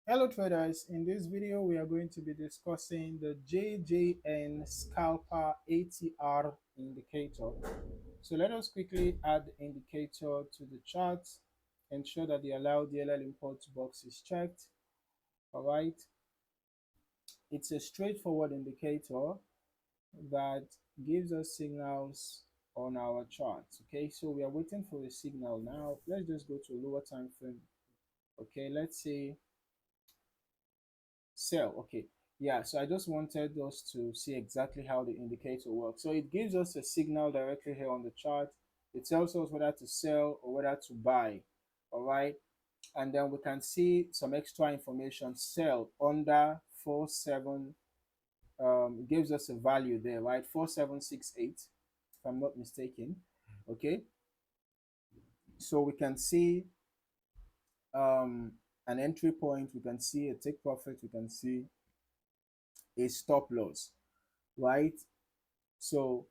Hello traders, in this video we are going to be discussing the JJN Scalper ATR Indicator. So let us quickly add the indicator to the chart, ensure that the allow DLL import box is checked. Alright, it's a straightforward indicator that gives us signals on our charts. Okay, so we are waiting for a signal now. Let's just go to a lower time frame. Okay, let's say sell. Okay, yeah, so I just wanted us to see exactly how the indicator works. So it gives us a signal directly here on the chart. It tells us whether to sell or whether to buy. All right, and then we can see some extra information. Sell under 47, it gives us a value there, right? 4768, if I'm not mistaken. Okay, so we can see um an entry point, we can see a take profit, we can see a stop loss, right? So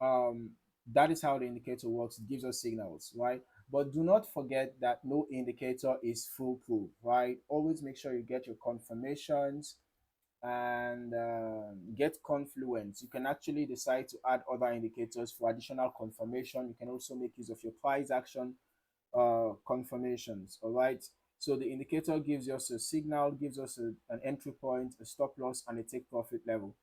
um, that is how the indicator works. It gives us signals, right? But do not forget that no indicator is foolproof, right? Always make sure you get your confirmations and get confluence. You can actually decide to add other indicators for additional confirmation. You can also make use of your price action confirmations. All right, so the indicator gives us a signal, gives us an entry point, a stop loss, and a take profit level.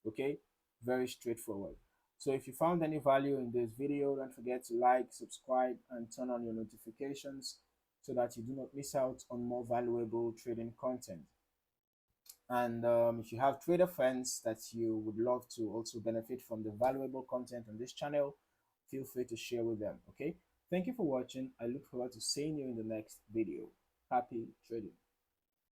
Okay, very straightforward. So if you found any value in this video, don't forget to like, subscribe, and turn on your notifications so that you do not miss out on more valuable trading content. And if you have trader friends that you would love to also benefit from the valuable content on this channel, feel free to share with them. Okay, thank you for watching. I look forward to seeing you in the next video. Happy trading.